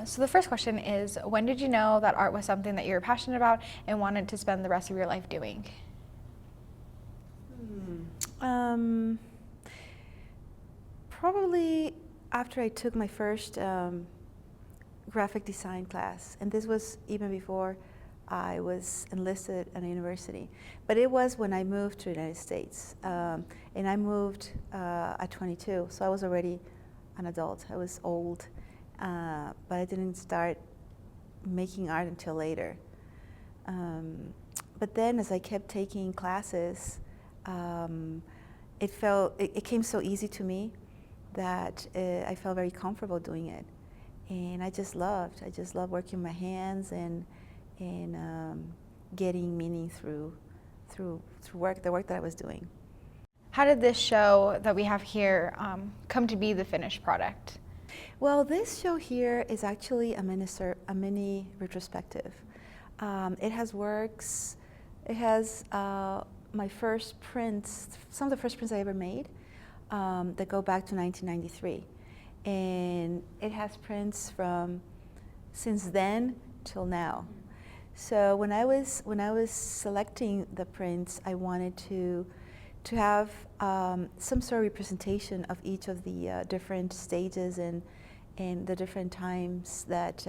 So the first question is, when did you know that art was something that you were passionate about and wanted to spend the rest of your life doing? Probably after I took my first graphic design class, and this was even before I was enlisted at a university. But it was when I moved to the United States, and I moved at 22, so I was already an adult. I was old, but I didn't start making art until later. But then, as I kept taking classes, it came so easy to me that I felt very comfortable doing it, and I just loved working my hands and getting meaning through the work that I was doing. How did this show that we have here come to be the finished product? Well, this show here is actually a mini retrospective. It has works. It has my first prints, some of the first prints I ever made that go back to 1993, and it has prints from since then till now. So when I was selecting the prints, I wanted to have some sort of representation of each of the different stages and the different times that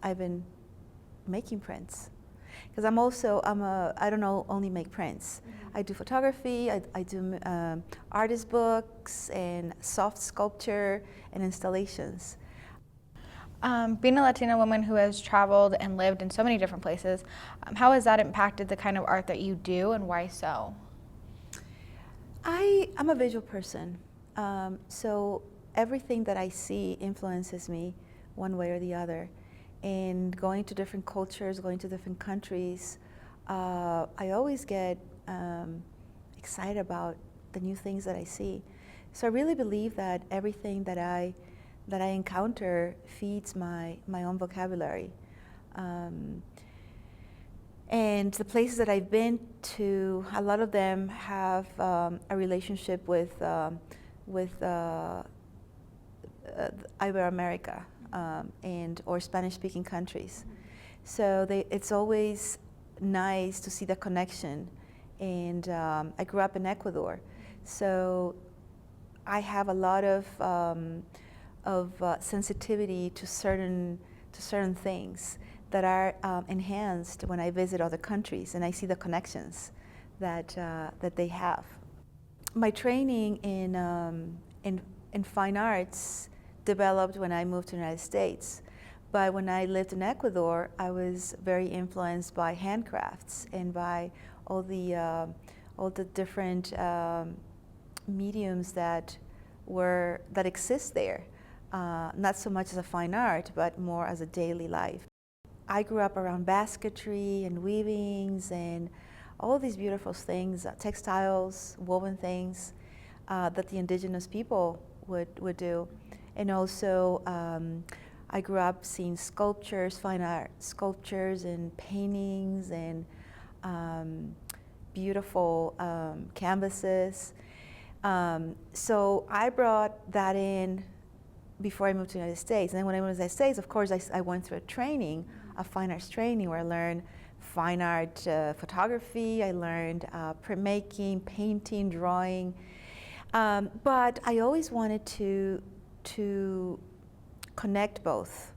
I've been making prints. Because I don't only make prints. Mm-hmm. I do photography, I do artist books and soft sculpture and installations. Being a Latina woman who has traveled and lived in so many different places, how has that impacted the kind of art that you do, and why so? I'm a visual person, so everything that I see influences me one way or the other. And going to different cultures, going to different countries, I always get excited about the new things that I see. So I really believe that everything that I encounter feeds my own vocabulary. And the places that I've been to, a lot of them have a relationship with Ibero-America or Spanish-speaking countries. So it's always nice to see the connection. And I grew up in Ecuador, so I have a lot of sensitivity to certain things that are enhanced when I visit other countries and I see the connections that they have. My training in fine arts developed when I moved to the United States, but when I lived in Ecuador, I was very influenced by handcrafts and by all the different mediums that exist there. Not so much as a fine art, but more as a daily life. I grew up around basketry and weavings and all these beautiful things, textiles, woven things that the indigenous people would do. And also, I grew up seeing sculptures, fine art sculptures and paintings and beautiful canvases. So I brought that in before I moved to the United States. And then when I moved to the United States, of course, I went through a fine arts training where I learned fine art photography, I learned printmaking, painting, drawing. But I always wanted to connect both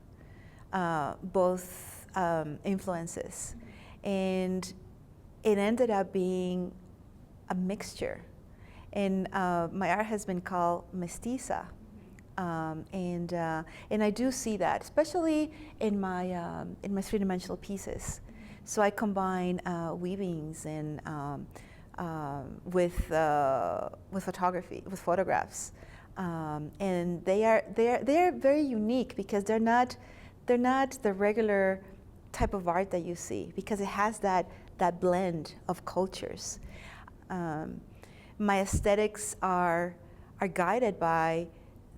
influences. And it ended up being a mixture. And my art has been called mestiza. And I do see that, especially in my three-dimensional pieces. So I combine weavings and with photography, with photographs, and they are very unique because they're not the regular type of art that you see, because it has that blend of cultures. My aesthetics are guided by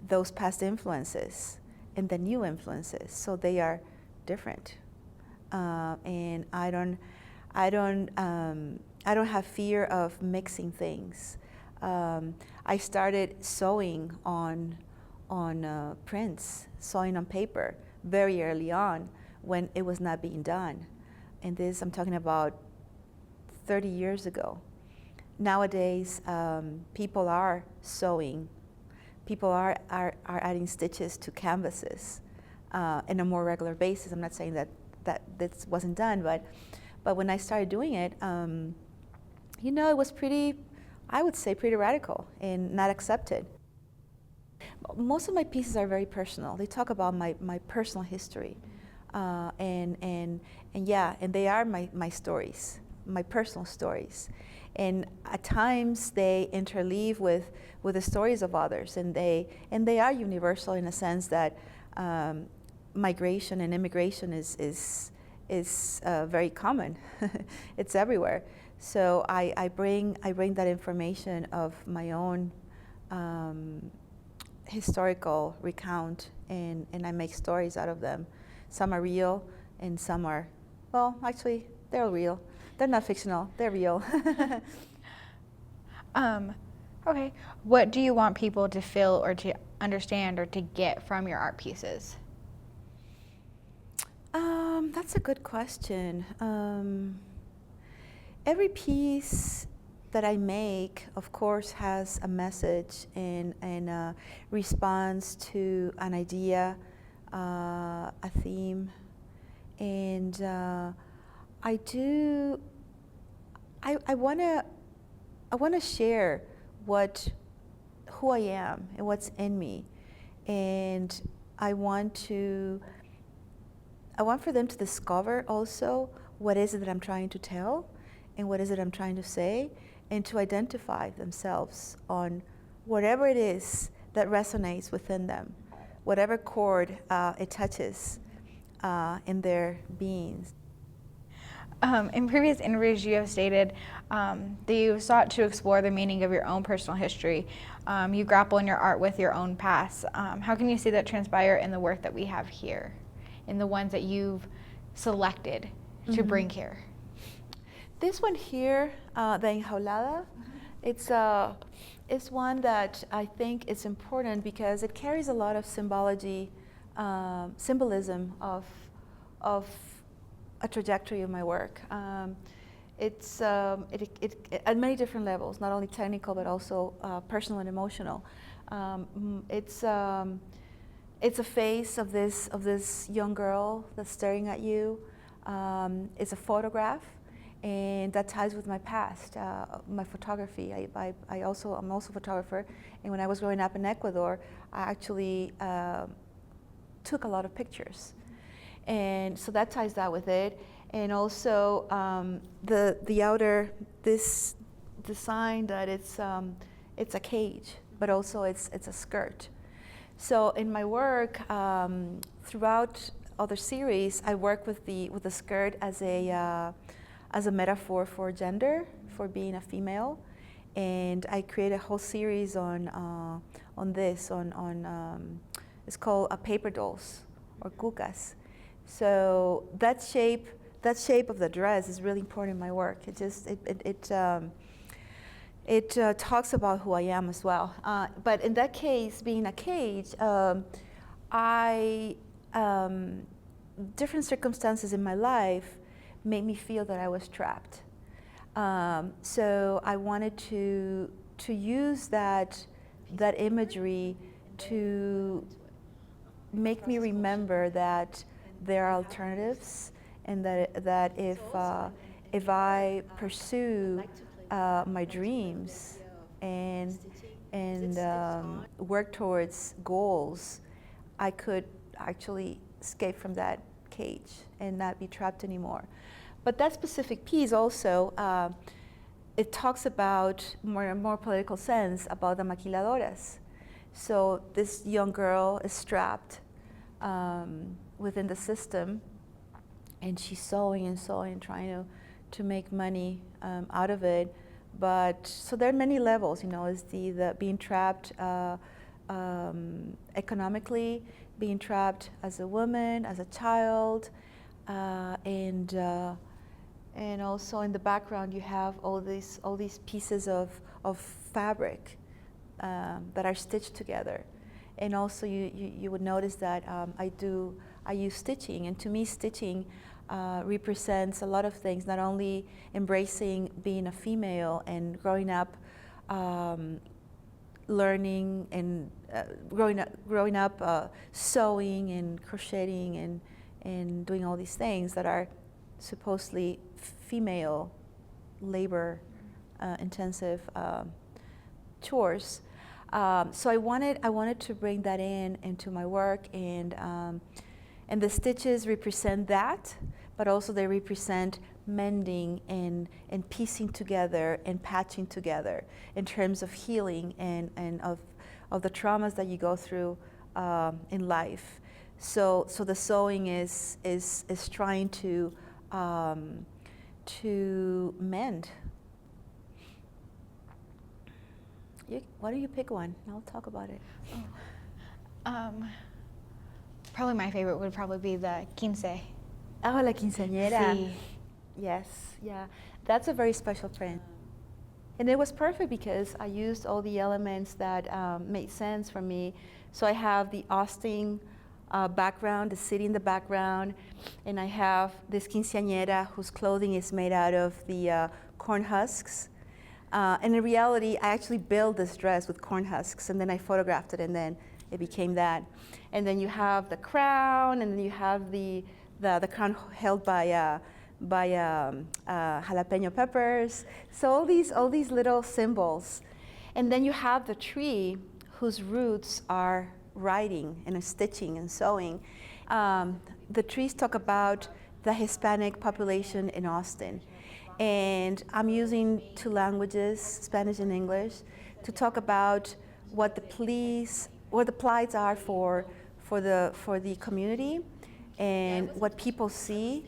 those past influences and the new influences, so they are different. And I don't have fear of mixing things. I started sewing on prints, sewing on paper very early on when it was not being done. And this, I'm talking about 30 years ago. Nowadays, people are sewing. People are adding stitches to canvases on a more regular basis. I'm not saying that this wasn't done, but when I started doing it, it was pretty, I would say, pretty radical and not accepted. Most of my pieces are very personal. They talk about my personal history, and they are my stories, my personal stories. And at times they interleave with the stories of others, and they are universal in a sense that migration and immigration is very common. It's everywhere. So I bring that information of my own historical recount, and I make stories out of them. Some are real, and some are, well, actually, they're real. They're not fictional, they're real. Okay, what do you want people to feel or to understand or to get from your art pieces? That's a good question. Every piece that I make, of course, has a message and responds to an idea, a theme, and I want to share who I am and what's in me, and I want for them to discover also what is it that I'm trying to tell and what is it I'm trying to say, and to identify themselves on whatever it is that resonates within them, whatever chord it touches in their beings. In previous interviews, you have stated that you sought to explore the meaning of your own personal history. You grapple in your art with your own past. How can you see that transpire in the work that we have here, in the ones that you've selected to bring here? This one here, the enjaulada, it's one that I think is important because it carries a lot of symbolism of a trajectory of my work. It's at many different levels, not only technical but also personal and emotional. It's a face of this young girl that's staring at you. It's a photograph, and that ties with my past, my photography. I'm also a photographer, and when I was growing up in Ecuador, I actually took a lot of pictures, and so that ties that with it. And also the outer, this design that it's a cage, but also it's a skirt. So in my work, throughout other series, I work with the skirt as a metaphor for gender, for being a female, and I create a whole series on this. It's called paper dolls or cucas. So that shape of the dress is really important in my work. It talks about who I am as well. But in that case, being a cage, different circumstances in my life made me feel that I was trapped. So I wanted to use that imagery to make me remember that there are alternatives, and that if I pursue my dreams and work towards goals, I could actually escape from that cage and not be trapped anymore. But that specific piece also, it talks about more political sense about the maquiladoras. So this young girl is trapped within the system, and she's sewing and sewing, trying to make money out of it. But so there are many levels, is the being trapped economically, being trapped as a woman, as a child, and also in the background you have all these pieces of fabric that are stitched together, And also you would notice that I use stitching, and to me stitching represents a lot of things, not only embracing being a female and growing up learning and growing up sewing and crocheting and doing all these things that are supposedly female labor intensive chores. So I wanted to bring that into my work, and the stitches represent that, but also they represent mending and piecing together and patching together in terms of healing and of the traumas that you go through in life. So the sewing is trying to mend. Why don't you pick one? I'll talk about it. Probably my favorite would probably be the quince. Oh, la quinceañera. Sí. Yes, yeah. That's a very special print. And it was perfect because I used all the elements that made sense for me. So I have the Austin background, the city in the background, and I have this quinceañera whose clothing is made out of the corn husks. And in reality, I actually built this dress with corn husks, and then I photographed it, and then it became that. And then you have the crown, and then you have the crown held by jalapeno peppers. So all these little symbols. And then you have the tree whose roots are writing and stitching and sewing. The trees talk about the Hispanic population in Austin. And I'm using two languages, Spanish and English, to talk about what the plights are for the community and what people see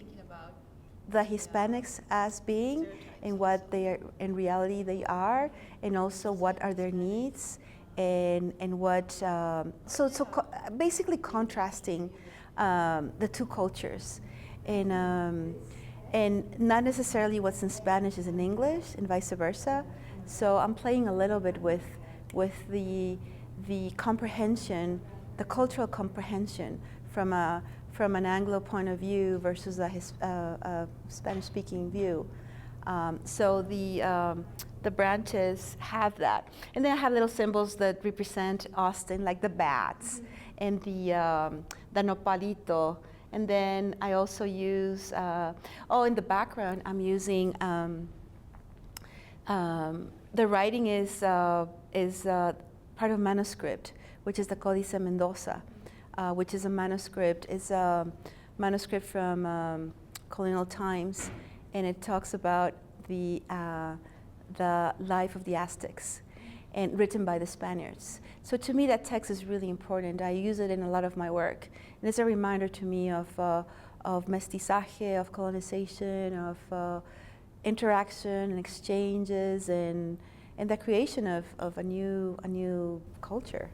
the Hispanics as being and what they are, in reality they are, and also what are their needs and what basically contrasting the two cultures, and not necessarily what's in Spanish is in English and vice versa. So I'm playing a little bit with the comprehension, the cultural comprehension from an Anglo point of view versus a Spanish-speaking view. So the branches have that, and then I have little symbols that represent Austin, like the bats and the nopalito. And then I also use, in the background, I'm using, the writing is part of manuscript, which is the Códice Mendoza, which is a manuscript. It's a manuscript from colonial times, and it talks about the life of the Aztecs, and written by the Spaniards. So to me, that text is really important. I use it in a lot of my work. And it's a reminder to me of mestizaje, of colonization, of interaction and exchanges, and the creation of a new culture.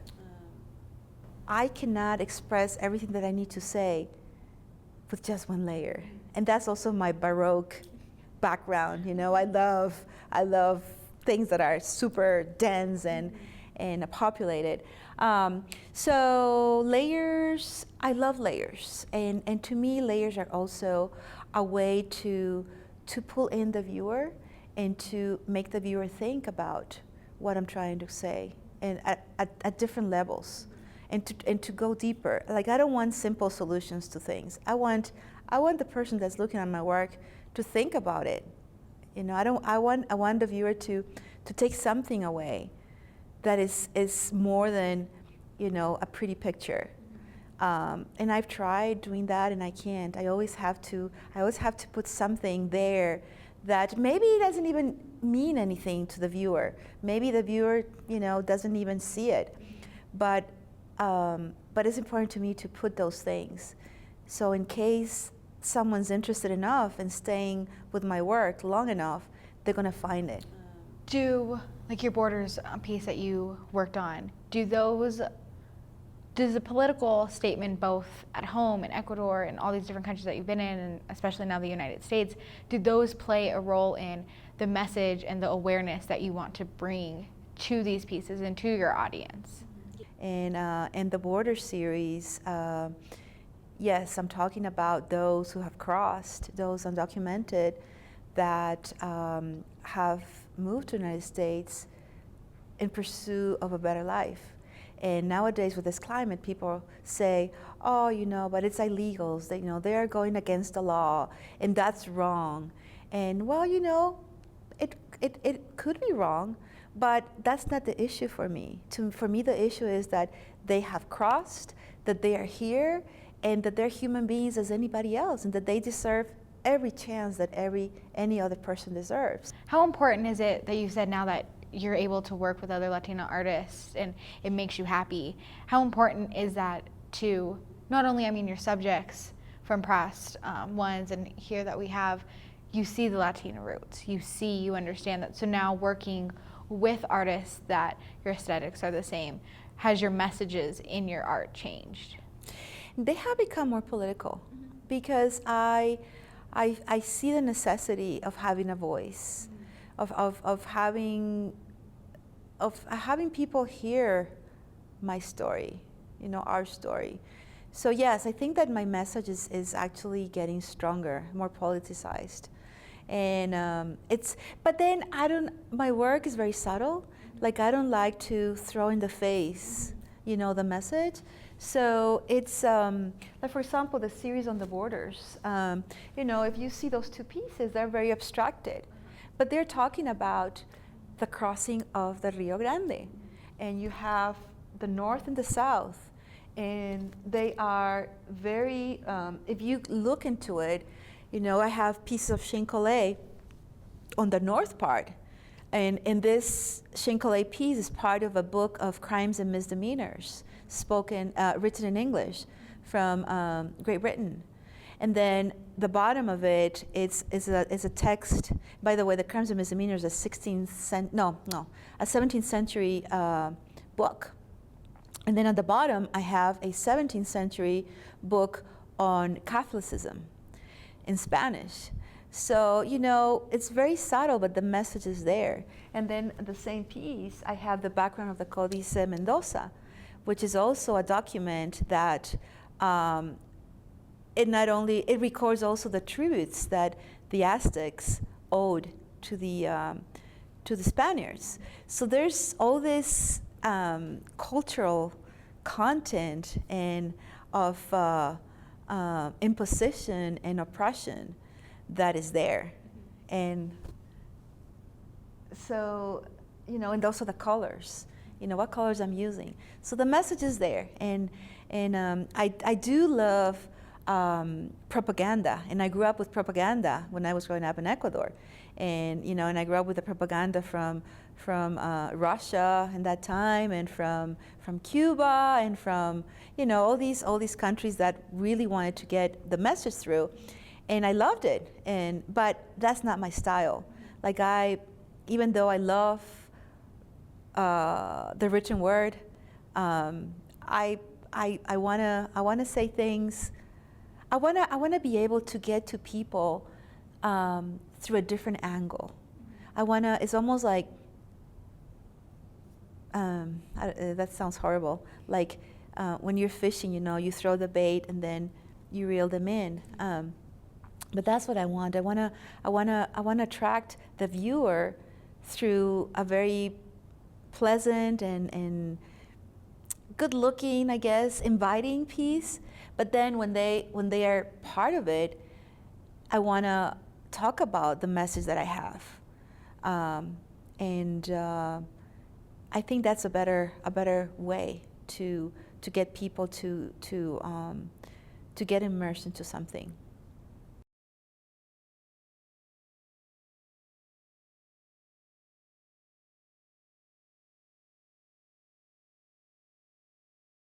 I cannot express everything that I need to say with just one layer. And that's also my Baroque background. You know, I love things that are super dense and populated. So layers, I love layers. And to me, layers are also a way to pull in the viewer and to make the viewer think about what I'm trying to say, and at different levels, and to go deeper. Like, I don't want simple solutions to things. I want the person that's looking at my work to think about it. You know, I want the viewer to take something away that is more than, you know, a pretty picture. And I've tried doing that, and I can't. I always have to put something there that maybe doesn't even mean anything to the viewer. Maybe the viewer, you know, doesn't even see it. But it's important to me to put those things. So in case someone's interested enough in staying with my work long enough, they're gonna find it. Do, like your borders piece that you worked on, does the political statement both at home in Ecuador and all these different countries that you've been in, and especially now the United States, do those play a role in the message and the awareness that you want to bring to these pieces and to your audience? And the Border series, yes, I'm talking about those who have crossed, those undocumented that have moved to the United States in pursuit of a better life. And nowadays with this climate, people say, oh, but it's illegals, they're going against the law, and that's wrong. And well, it could be wrong, but that's not the issue for me. For me, the issue is that they have crossed, that they are here, and that they're human beings as anybody else, and that they deserve every chance that any other person deserves. How important is it that you said now that you're able to work with other Latina artists and it makes you happy? How important is that to not only, your subjects from past ones, and here that we have, you see the Latina roots, you understand that. So now working with artists that your aesthetics are the same, has your messages in your art changed? They have become more political because I see the necessity of having a voice, of having people hear my story, our story. So yes, I think that my message is actually getting stronger, more politicized. And but then my work is very subtle. Like, I don't like to throw in the face, the message. So it's, like for example, the series on the borders. If you see those two pieces, they're very abstracted. But they're talking about the crossing of the Rio Grande. And you have the north and the south. And they are very, if you look into it, I have pieces of Shinkolay on the north part. And this Shinkolay piece is part of a book of crimes and misdemeanors, written in English from Great Britain. And then the bottom of it is a text. By the way, the crimes and misdemeanors is a 17th century book. And then at the bottom, I have a 17th century book on Catholicism in Spanish. So, it's very subtle, but the message is there. And then the same piece, I have the background of the Códice Mendoza, which is also a document that it records also the tributes that the Aztecs owed to the Spaniards. So there's all this cultural content and of imposition and oppression that is there. And so, and those are the colors, what colors I'm using. So the message is there. And I do love propaganda, and I grew up with propaganda when I was growing up in Ecuador. And, and I grew up with the propaganda from Russia in that time, and from Cuba, and from, all these countries that really wanted to get the message through. And I loved it, but that's not my style. Like, even though I love the written word, I wanna say things. I wanna be able to get to people through a different angle. It's almost like, that sounds horrible. Like when you're fishing, you throw the bait and then you reel them in. But that's what I want. I wanna attract the viewer through a very pleasant and good-looking, I guess, inviting piece. But then when they are part of it, I wanna talk about the message that I have, and I think that's a better way to get people to get immersed into something.